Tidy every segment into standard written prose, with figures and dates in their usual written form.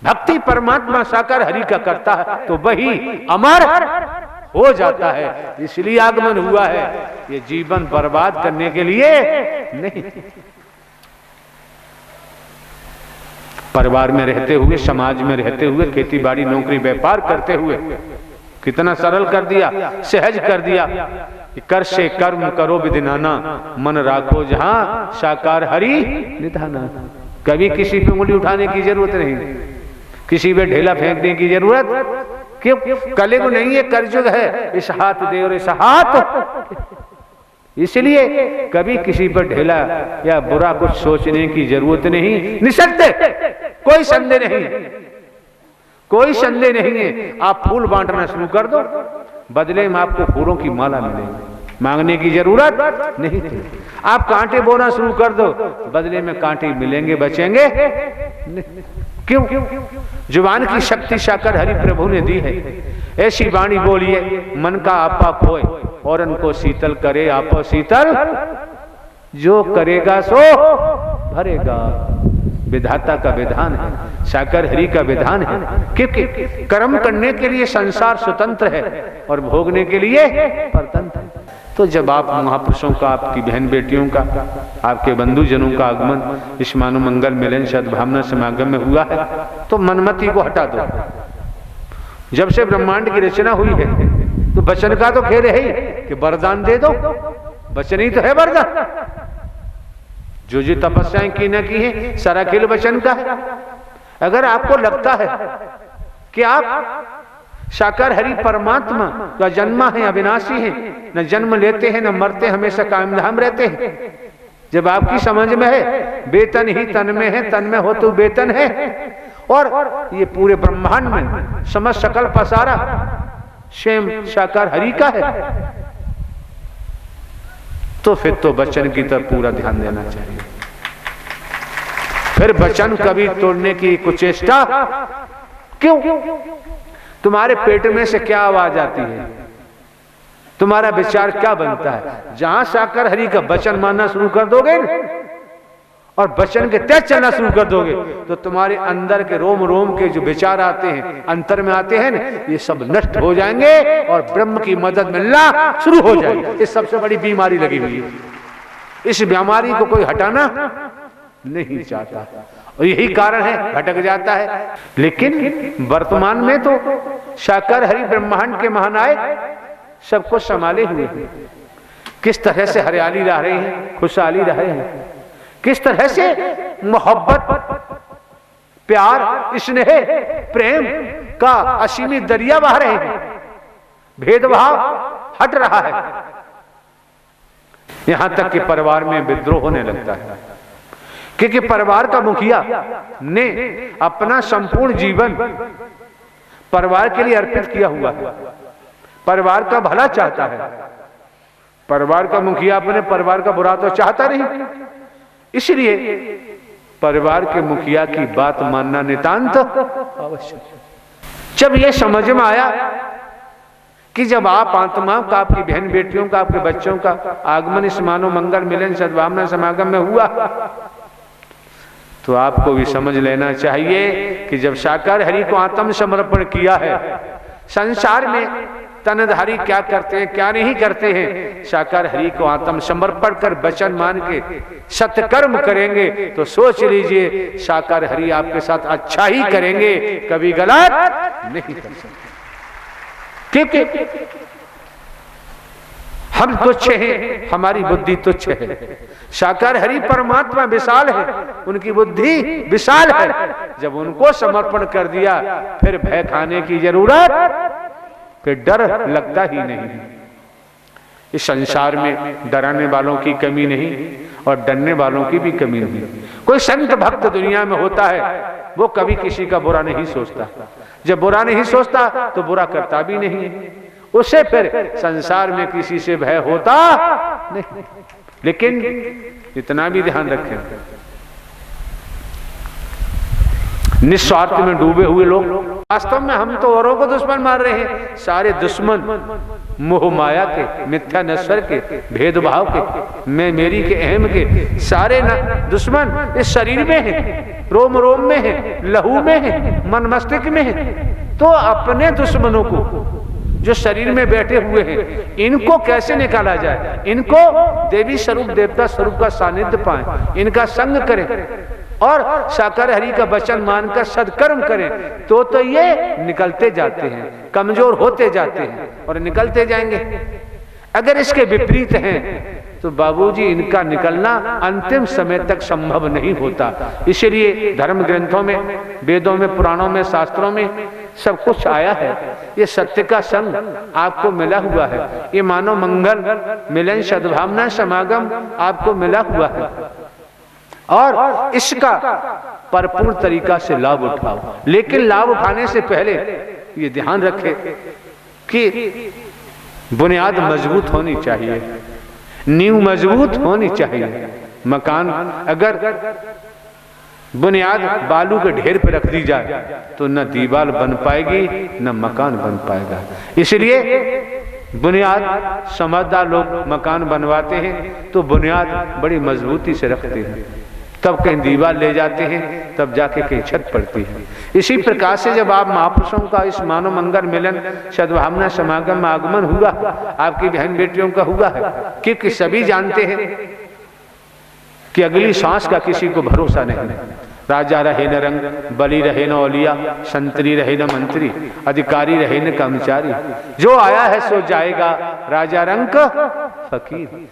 भक्ति परमात्मा साकार हरि का करता है तो वही अमर हो जाता है। इसलिए आगमन हुआ है, ये जीवन बर्बाद करने के लिए नहीं। परिवार में रहते हुए, समाज में रहते हुए, खेती बाड़ी नौकरी व्यापार करते हुए कितना सरल कर दिया, सहज कर दिया। कर से कर्म करो विधिनाना, मन राखो जहां साकार हरि निधाना। कभी किसी पे उंगली उठाने की जरूरत नहीं, किसी पे ढेला फेंकने की जरूरत क्यों? कलयुग नहीं है, करजुग है। इस हाथ दे और इस हाथ, इसलिए कभी किसी पर ढेला या बुरा कुछ सोचने की जरूरत नहीं। निसंदेह, कोई संदेह नहीं, कोई संदेह नहीं है। आप फूल बांटना शुरू कर दो, बदले में आपको फूलों की माला मिलेगी, मांगने की जरूरत नहीं थी। आप कांटे बोना शुरू कर दो, बदले में कांटे मिलेंगे, बचेंगे नहीं। क्यों? जुबान की शक्ति साकार हरि प्रभु ने दी है। ऐसी वाणी बोलिए मन का आपा खोए, और उनको शीतल करे आपो शीतल, जो करेगा सो भरेगा। विधाता का विधान है, साकार हरि का विधान है। क्योंकि कर्म करने के लिए संसार स्वतंत्र है और भोगने के लिए परतंत्र है। तो जब आप महापुरुषों का, आपकी बहन बेटियों का, आपके बंधुजनों का आगमन इस मानव मंगल मिलन सद्भावना समागम में हुआ है, तो मनमति को हटा दो। जब से ब्रह्मांड की रचना हुई है तो वचन का तो खेल है ही कि वरदान दे दो, वचन ही तो है वरदान। जो जो तपस्याएं की न की है सारा खेल वचन का है। अगर आपको लगता है कि आप साकार हरि परमात्मा का जन्मा है, अविनाशी है, न जन्म लेते हैं न मरते, हमेशा कायम धाम रहते हैं, जब आपकी समझ में है वेतन ही तन में है, तन में हो तो वेतन है, और ये पूरे ब्रह्मांड में समझ सकल पसारा स्वयं साकार हरि का है, तो फिर तो वचन की तरफ पूरा ध्यान देना चाहिए। फिर वचन कभी तोड़ने की कुचेष्टा क्यों? तुम्हारे पेट में से क्या आवाज आती है, तुम्हारा विचार क्या बनता है? जहां साकार हरि का वचन मानना शुरू कर दोगे और वचन के तहत चलना शुरू कर दोगे, तो तुम्हारे अंदर के रोम रोम के जो विचार आते हैं, अंतर में आते हैं ना, ये सब नष्ट हो जाएंगे और ब्रह्म की मदद मिलना शुरू हो जाएगी। इस सबसे बड़ी बीमारी लगी हुई है, इस बीमारी को कोई हटाना नहीं चाहता और यही कारण है भटक जाता है। लेकिन वर्तमान में तो साकार हरि ब्रह्मांड के महानायक सबको संभाले हुए हैं। किस तरह से हरियाली रह रही है, खुशहाली रह रहे हैं, किस तरह से मोहब्बत, प्यार, स्नेह, प्रेम का असीमित दरिया बह रहे हैं, भेदभाव हट रहा है। यहां तक कि परिवार में विद्रोह होने लगता है, क्योंकि परिवार का मुखिया ने अपना संपूर्ण जीवन परिवार के लिए अर्पित किया हुआ है, परिवार का भला चाहता है। परिवार का मुखिया अपने परिवार का बुरा तो चाहता नहीं, इसलिए परिवार के मुखिया की बात मानना नितांत आवश्यक। जब यह समझ में आया कि जब आप आत्माओं का, आपकी बहन बेटियों का, आपके बच्चों का आगमन इस मानव मंगल मिलन सद्भावना समागम में हुआ, तो आपको भी समझ लेना चाहिए कि जब साकार हरि को आत्म समर्पण किया है, संसार में तनधारी क्या करते हैं क्या नहीं करते हैं, साकार हरि को आत्म समर्पण कर वचन मान के सत्कर्म करेंगे तो सोच लीजिए साकार हरि आपके साथ अच्छा ही करेंगे, कभी गलत नहीं कर सकते। क्योंकि हम तुच्छ हैं, हमारी बुद्धि तुच्छ है, साकार हरि परमात्मा विशाल है, उनकी बुद्धि विशाल है। जब उनको समर्पण कर दिया फिर भय खाने की जरूरत, फिर डर लगता ही नहीं। इस संसार में डराने वालों की कमी नहीं और डरने वालों की भी कमी नहीं। कोई संत भक्त दुनिया में होता है, वो कभी किसी का बुरा नहीं सोचता। जब बुरा नहीं सोचता तो बुरा करता भी नहीं है, उससे फिर संसार में किसी से भय होता नहीं। लेकिन इतना भी ध्यान रखें, निस्वार्थ में डूबे हुए लोग। वास्तव में हम तो औरों को दुश्मन मान रहे हैं। सारे दुश्मन मोह माया के, मिथ्या नश्वर के, भेदभाव के, मैं मेरी के, अहम के, सारे दुश्मन इस शरीर में है, रोम रोम में है, लहू में है, मन मस्तिष्क में है। तो अपने दुश्मनों को जो शरीर में बैठे हुए हैं, इनको कैसे निकाला जाए? इनको देवी स्वरूप, देवता स्वरूप का सानिध्य पाएं, इनका संग करें और साकार हरि का वचन मानकर सदकर्म करें, तो ये निकलते जाते हैं, कमजोर होते जाते हैं और निकलते जाएंगे। अगर इसके विपरीत हैं तो बाबूजी इनका निकलना अंतिम समय तक संभव नहीं होता। इसलिए धर्म ग्रंथों में, वेदों में, पुराणों में, शास्त्रों में सब कुछ आया है। ये सत्य का संग आपको मिला हुआ है, ये मानव मंगल, मिलन, सद्भावना, समागम आपको मिला हुआ है और इसका भरपूर तरीका से लाभ उठाओ। लेकिन लाभ उठाने से पहले ये ध्यान रखें कि बुनियाद मजबूत होनी चाहिए, नींव मजबूत होनी चाहिए। मकान अगर बुनियाद बालू के ढेर पर रख दी जाए तो न दीवार बन पाएगी न मकान बन पाएगा। इसलिए बुनियाद, समझदार लोग मकान बनवाते हैं तो बुनियाद बड़ी मजबूती से रखते हैं, तब कहीं दीवार ले जाते हैं, तब जाके कहीं छत पड़ती है। इसी प्रकार से जब आप महापुरुषों का इस मानव मंगल, मिलन, सद्भावना, समागम, आगमन हुआ, आपकी बहन बेटियों का हुआ है, क्योंकि सभी जानते हैं कि अगली सांस का किसी को भरोसा नहीं। राजा रहे न रंग, बली रहे न औलिया, संतरी रहे न मंत्री, अधिकारी रहे न कर्मचारी, जो आया है सो जाएगा, राजा रंग फकीर।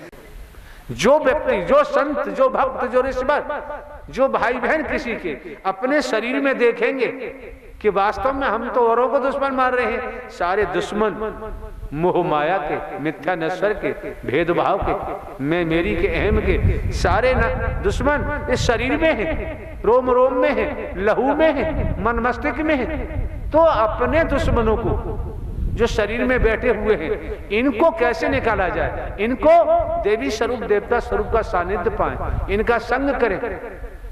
जो व्यक्ति, जो संत, जो भक्त, जो ऋषभ, जो भाई बहन किसी के अपने शरीर में देखेंगे कि वास्तव में हम तो औरों को दुश्मन मान रहे हैं, सारे दुश्मन मोह माया के, मिथ्या नश्वर के, भेदभाव के, मैं मेरी के, अहम के, सारे दुश्मन इस शरीर में है, रोम रोम में है, लहू में है, मन मस्तिष्क में है। तो अपने दुश्मनों को जो शरीर में बैठे हुए हैं, इनको कैसे निकाला जाए? इनको देवी स्वरूप, देवता स्वरूप का सानिध्य पाएं, इनका संग करें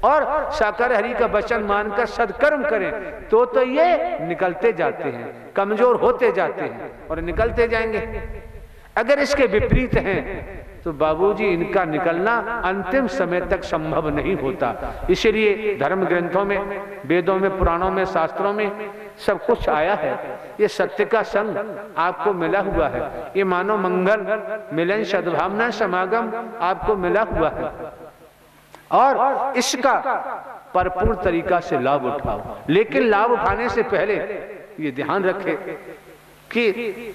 और साकार हरि का वचन मानकर सदकर्म करें, तो ये निकलते जाते हैं, कमजोर होते जाते हैं और निकलते जाएंगे। अगर इसके विपरीत हैं तो बाबूजी इनका निकलना अंतिम समय तक संभव नहीं होता। इसलिए धर्म ग्रंथों में, वेदों में, पुराणों में, शास्त्रों में सब कुछ आया है। ये सत्य का संग आपको मिला हुआ है, ये मानव मंगल, मिलन, सद्भावना, समागम आपको मिला हुआ है और इसका भरपूर तरीका से लाभ उठाओ। लेकिन लाभ उठाने से पहले ये ध्यान रखें कि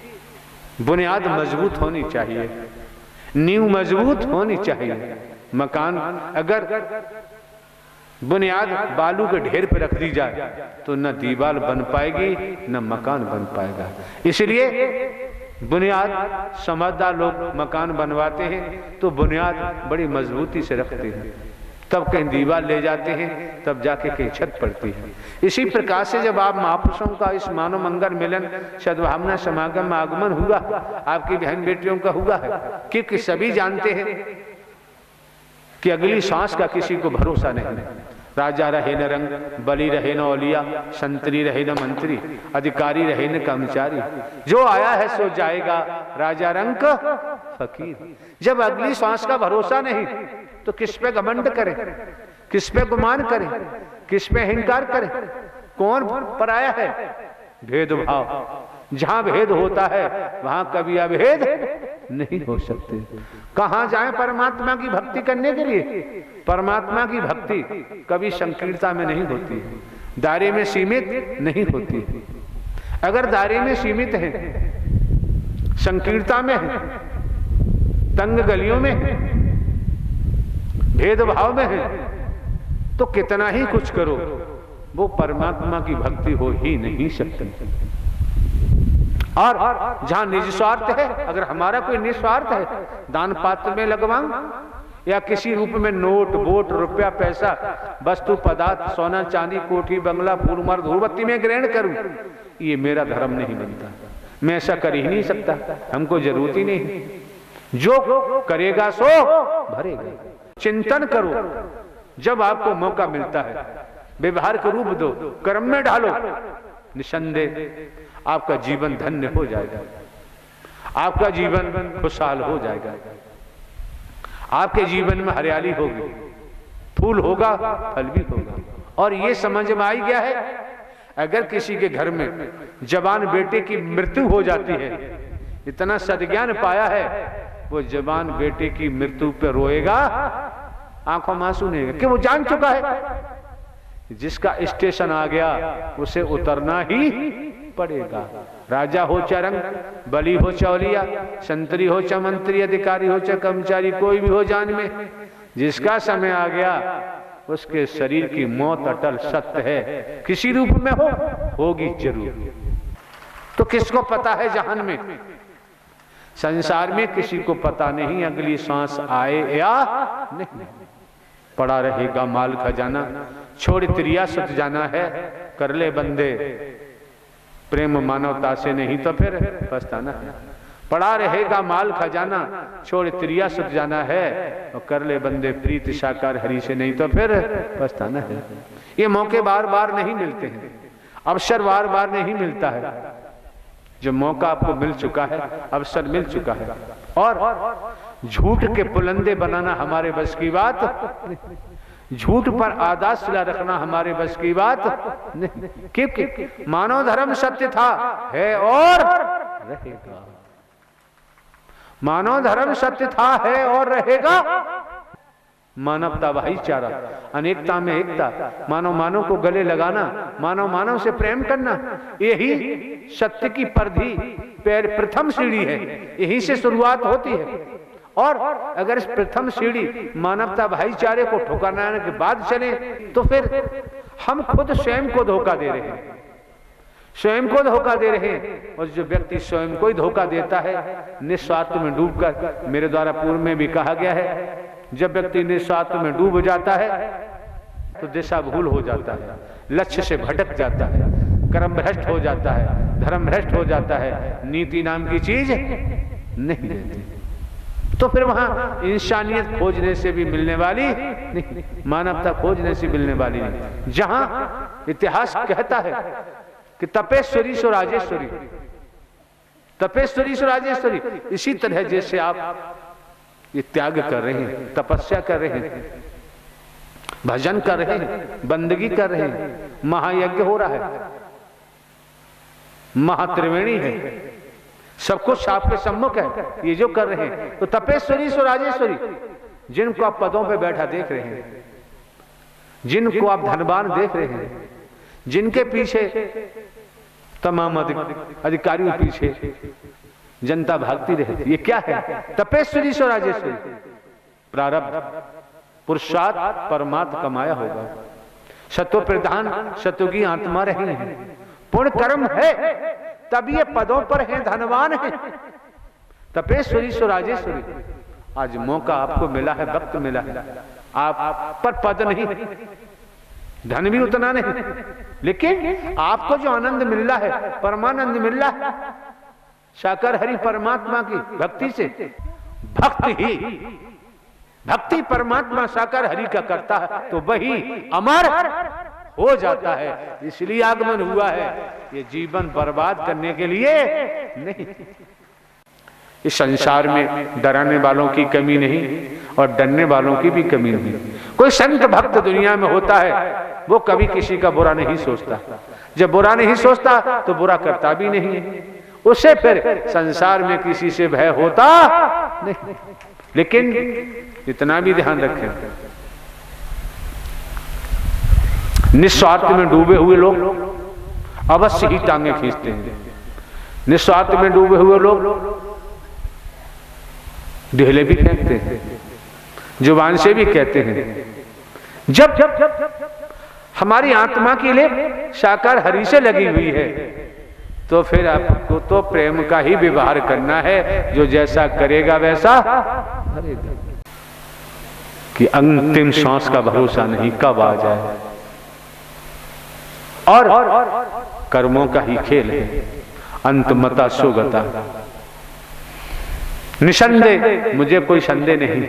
बुनियाद मजबूत होनी चाहिए, नींव मजबूत होनी चाहिए। मकान अगर बुनियाद बालू के ढेर पर रख दी जाए तो न दीवार बन पाएगी न मकान बन पाएगा। इसलिए बुनियाद, समझदार लोग मकान बनवाते हैं तो बुनियाद बड़ी मजबूती से रखते हैं, तब कहीं दीवार ले जाते हैं, तब जाके कहीं छत पड़ती है। इसी प्रकार से जब आप महापुरुषों का इस मानव मंगल, मिलन, सद्भावना, समागम, आगमन हुआ, आपकी बहन बेटियों का हुआ है, क्योंकि सभी जानते हैं कि अगली सांस का किसी को भरोसा नहीं। राजा रहे न रंग, बली रहे न औलिया, संतरी रहे न मंत्री, अधिकारी रहे न कर्मचारी, जो आया है सो जाएगा, राजा रंग फकीर। जब अगली सांस का भरोसा नहीं तो किस पे घमंड करें, किस पे गुमान करें, किस पे अहंकार करें? कौन पराया है? भेदभाव। जहां भेद होता है वहां कभी अभेद नहीं हो सकते। कहां जाएं परमात्मा की भक्ति करने के लिए? परमात्मा की भक्ति कभी संकीर्णता में नहीं होती, दायरे में सीमित नहीं होती। अगर दायरे में सीमित है, संकीर्णता में है, तंग गलियों में है, भेदभाव में है, तो कितना ही कुछ करो वो परमात्मा की भक्ति हो ही नहीं सकती। और जहां निस्वार्थ है, अगर हमारा कोई निस्वार्थ है, दान पात्र में लगवाऊं या किसी रूप में नोट, वोट, रुपया, पैसा, वस्तु पदार्थ, सोना चांदी, कोठी बंगला, फूल मार, धूपबत्ती में ग्रहण करूं, ये मेरा धर्म नहीं बनता। मैं ऐसा कर ही नहीं सकता, हमको जरूरत ही नहीं। जो करेगा सो भरेगा। चिंतन करो जब आपको मौका मिलता है, व्यवहार का रूप दो, कर्म में डालो, निसंदेह आपका जीवन धन्य हो जाएगा, आपका जीवन खुशहाल हो जाएगा, आपके जीवन में हरियाली होगी, फूल होगा, फल भी होगा। और ये समझ में आई गया है, अगर किसी के घर में जवान बेटे की मृत्यु हो जाती है, इतना सद्ज्ञान पाया है, वो जवान बेटे की मृत्यु पर रोएगा, आंखों में आंसू नहीं, कि वो जान चुका है जिसका स्टेशन आ गया उसे उतरना ही पड़ेगा। राजा हो चाहे रंग, बली हो चौलिया, संतरी हो चाहे मंत्री, अधिकारी हो चाहे कर्मचारी, कोई भी हो जान में, जिसका समय आ गया उसके शरीर की मौत अटल सत्य है, किसी रूप में होगी जरूर। तो किसको पता है जहान में? संसार में किसी को पता नहीं अगली सांस आए या नहीं। पड़ा रहेगा माल खजाना, छोड़ त्रिया सुत जाना है, कर ले बंदे प्रेम मानवता से, नहीं तो फिर पछताना है। पड़ा रहेगा माल खजाना, छोड़ त्रिया सुत जाना है, और कर ले बंदे प्रीत साकार हरि से, नहीं तो फिर पछताना है। ये मौके बार बार नहीं मिलते हैं, अवसर बार बार नहीं मिलता है। जो मौका आपको मिल चुका है, अवसर मिल चुका है, और झूठ के पुलंदे बनाना हमारे बस की बात, झूठ पर आदासिला रखना हमारे बस की बात नहीं। क्योंकि मानव धर्म सत्य था, है और रहेगा। मानव धर्म सत्य था, है और रहेगा। मानवता भाईचारा, अनेकता में एकता, मानव मानव को गले लगाना, मानव मानव से प्रेम करना, यही सत्य की परिधि पैर प्रथम सीढ़ी है, यही से शुरुआत होती है। और अगर इस प्रथम सीढ़ी मानवता भाईचारे को ठुकराने के बाद चले, तो फिर हम खुद स्वयं को धोखा दे रहे हैं, स्वयं को धोखा दे रहे हैं। और जो व्यक्ति स्वयं को ही धोखा देता है, निस्वार्थ में डूबकर, मेरे द्वारा पूर्व में भी कहा गया है, जब व्यक्ति निस्वार्थ में डूब जाता है तो दिशा भूल हो जाता है, लक्ष्य से भटक जाता है, कर्म भ्रष्ट हो जाता है, धर्म भ्रष्ट हो जाता है, नीति नाम की चीज नहीं रहती। तो फिर वहां इंसानियत खोजने से भी मिलने वाली नहीं, मानवता खोजने से मिलने वाली नहीं। जहां इतिहास कहता है कि तपेश्वरी सो राजेश्वरी, तपेश्वरी सो राजेश्वरी, इसी तरह जैसे आप ये त्याग कर रहे हैं, तपस्या कर रहे हैं, भजन कर रहे हैं, बंदगी कर रहे हैं, महायज्ञ हो रहा है, महात्रिवेणी है, सब कुछ आपके सम्मुख है, ये जो कर रहे हैं, तो तपेश्वरी सो राजेश्वरी, जिनको आप पदों पे बैठा देख रहे हैं, जिनको आप धनवान देख रहे हैं, जिनके पीछे तमाम अधिकारियों पीछे जनता भागती रहती, ये क्या है? तपेश्वरी सो राजेश्वरी, प्रारब्ध पुरुषार्थ परमात्मा कमाया होगा, सत्व प्रधान सत्व की आत्मा रही है, पुण्य कर्म है, तब ये पदों पर हैं, धनवान हैं। तपेश्वरी सो राजेश्वरी, आज मौका आपको मिला है, वक्त मिला है, आप पर पद नहीं, धन भी उतना नहीं, लेकिन आपको जो आनंद मिल रहा है, परमानंद मिल रहा है, साकार हरि परमात्मा की भक्ति से, भक्ति परमात्मा साकार हरि का करता है, तो वही अमर हो जाता है। इसलिए आगमन हुआ है, ये जीवन बर्बाद करने के लिए नहीं। इस संसार में डराने वालों की कमी नहीं और डरने वालों की भी कमी नहीं। कोई संत भक्त दुनिया में होता है, वो कभी किसी का बुरा नहीं सोचता, जब बुरा नहीं सोचता तो बुरा करता भी नहीं है, उसे फिर संसार में किसी से भय होता नहीं। लेकिन इतना भी ध्यान रखें, निस्वार्थ में डूबे हुए लोग अवश्य ही टांगे खींचते हैं, निस्वार्थ में डूबे हुए लोग ढेले भी फेंकते हैं, जुबान से भी कहते हैं। जब हमारी आत्मा के लिए साकार हरि से लगी हुई है, तो फिर आपको तो प्रेम का ही व्यवहार करना है, जो जैसा करेगा वैसा करेगा। कि अंतिम सांस का भरोसा नहीं, कब आ जाए, और कर्मों का ही खेल है, अंतमता सुगता। निसंदेह, मुझे कोई संदेह नहीं,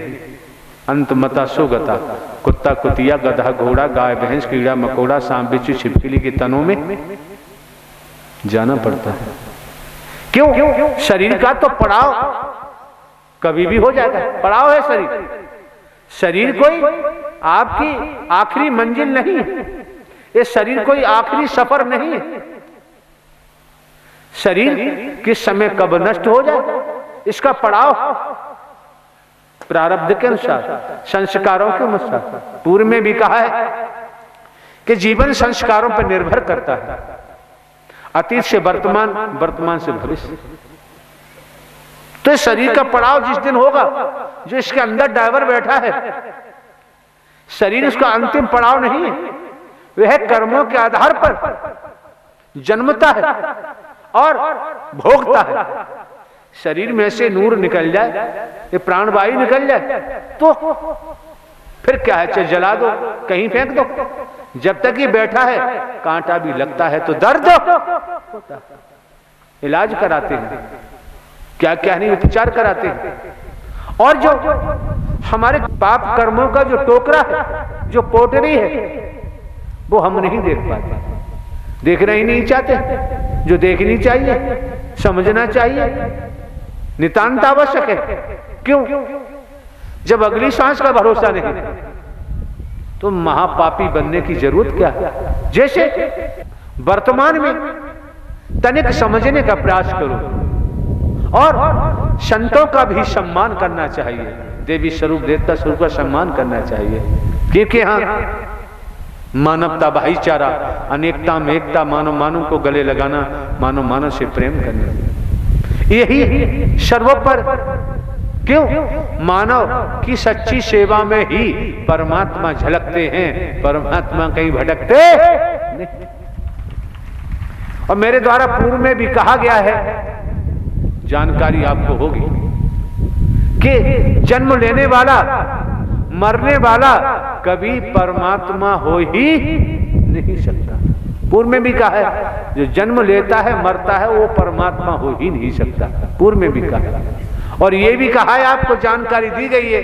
अंतमता सुगता, कुत्ता कुतिया गधा घोड़ा गाय भैंस कीड़ा मकोड़ा सांप बिच्छू छिपकली के तनों में जाना पड़ता है। क्यों? शरीर का तो पड़ाव कभी भी हो जाएगा, पड़ाव है शरीर। शरीर कोई आपकी आखिरी मंजिल नहीं है, ये शरीर कोई आखिरी सफर नहीं है। शरीर किस समय कब नष्ट हो जाए इसका पड़ाव प्रारब्ध के अनुसार, संस्कारों के अनुसार। पूर्व में भी कहा है कि जीवन संस्कारों पर निर्भर करता है, अतीत से वर्तमान, वर्तमान से भविष्य। तो इस शरीर का पड़ाव जिस दिन होगा, जो इसके अंदर ड्राइवर बैठा है, शरीर उसका अंतिम पड़ाव नहीं है, वह कर्मों के आधार पर जन्मता है और भोगता है। शरीर में से नूर निकल जाए, ये प्राणवायु निकल जाए, तो फिर क्या है, चाहे जला दो, कहीं फेंक दो। जब तक ये बैठा है कांटा भी लगता है तो दर्द होता है। इलाज कराते हैं, क्या क्या नहीं उपचार कराते हैं। और जो हमारे पाप कर्मों का जो टोकरा है, जो पोटरी है, वो हम नहीं देख पाते, देखना ही नहीं चाहते। जो देखनी चाहिए, समझना चाहिए, नितांत आवश्यक है। क्यों? जब अगली सांस का भरोसा नहीं तो महापापी बनने की जरूरत क्या है। जैसे वर्तमान में तनिक समझने का प्रयास करो और संतों का भी सम्मान करना चाहिए, देवी स्वरूप देवता स्वरूप का सम्मान करना चाहिए। क्योंकि हाँ, मानवता, भाईचारा, अनेकता में एकता, मानव मानव को गले लगाना, मानव मानव से प्रेम करना, यही सर्वोपर। क्यों? मानव की सच्ची सेवा में ही परमात्मा झलकते हैं, परमात्मा कहीं भटकते नहीं। और मेरे द्वारा पूर्व में भी कहा गया है, जानकारी आपको होगी कि जन्म लेने वाला, मरने वाला कभी परमात्मा हो ही नहीं सकता। पूर्व में भी कहा है, जो जन्म लेता है मरता है वो परमात्मा हो ही नहीं सकता। पूर्व में भी कहा है। और ये भी कहा है, आपको जानकारी दी गई है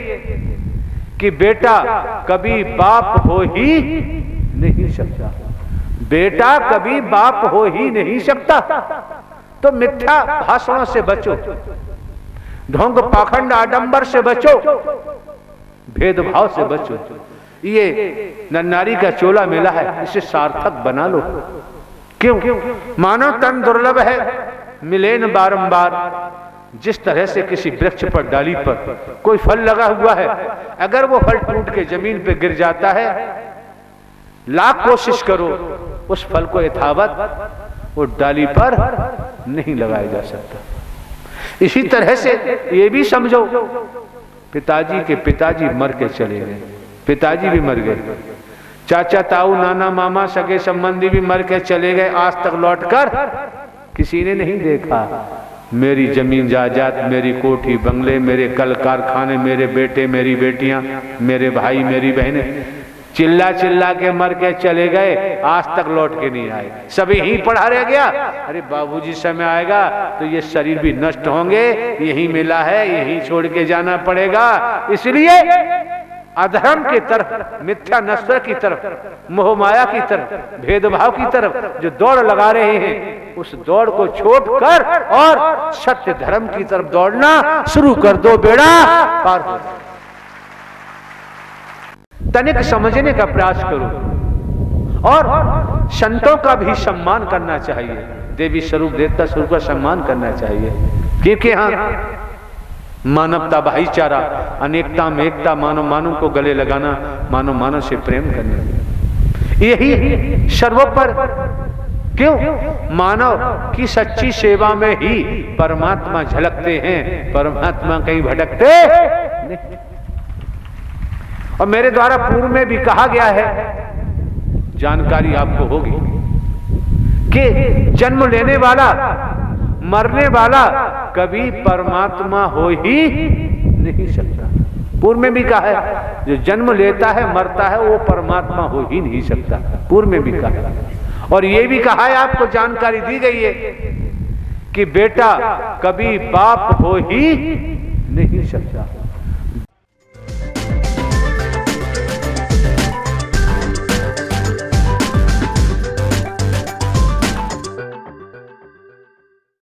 कि बेटा कभी बाप हो ही नहीं सकता। बेटा कभी बाप हो ही नहीं सकता। तो मिथ्या भाषणों से बचो, ढोंग पाखंड आडंबर से बचो, भेदभाव से बचो। ये नन्नारी का चोला मिला है, इसे सार्थक बना लो। क्यों? मानव तन दुर्लभ है, मिले न बारंबार। जिस तरह से किसी वृक्ष पर, डाली पर कोई फल लगा हुआ है, अगर वो फल टूट के जमीन पे गिर जाता है, लाख कोशिश करो उस फल को यथावत वो डाली पर नहीं लगाया जा सकता। इसी तरह से ये भी समझो, पिताजी के पिताजी मर के चले गए, पिताजी भी मर गए, चाचा ताऊ नाना मामा सगे संबंधी भी मर के चले गए, आज तक लौटकर किसी ने नहीं देखा। मेरी जमीन जायदाद, मेरी कोठी बंगले, मेरे कल कारखाने, मेरे बेटे मेरी बेटियां, मेरे भाई मेरी बहनें चिल्ला चिल्ला के मर के चले गए, आज तक लौट के नहीं आए। सभी ही पड़ा रह गया। अरे बाबूजी समय आएगा तो ये शरीर भी नष्ट होंगे, यही मिला है, यही छोड़ के जाना पड़ेगा। इसलिए अधर्म की तरफ, मिथ्या नस्ल की तरफ, मोह माया की तरफ, भेदभाव की तरफ जो दौड़ लगा रहे हैं, उस दौड़ को छोड़कर और सत्य धर्म की तरफ दौड़ना शुरू कर दो, बेड़ा पार हो। तनिक समझने का प्रयास करो और संतों का भी सम्मान करना चाहिए, देवी स्वरूप देवता स्वरूप का सम्मान करना चाहिए। क्योंकि हाँ, मानवता, भाईचारा, अनेकता में एकता, मानव मानव को गले लगाना, मानव मानव से प्रेम करना, यही सर्वोपर। क्यों? मानव की सच्ची सेवा में ही परमात्मा झलकते हैं, परमात्मा कहीं भटकते नहीं। और मेरे द्वारा पूर्व में भी कहा गया है, जानकारी आपको होगी कि जन्म लेने वाला, मरने वाला कभी परमात्मा हो ही नहीं सकता। पूर्व में भी कहा है, जो जन्म लेता है मरता है वो परमात्मा हो ही नहीं सकता। पूर्व में भी कहा है। और ये भी कहा है, आपको जानकारी दी गई है कि बेटा कभी बाप हो ही नहीं सकता।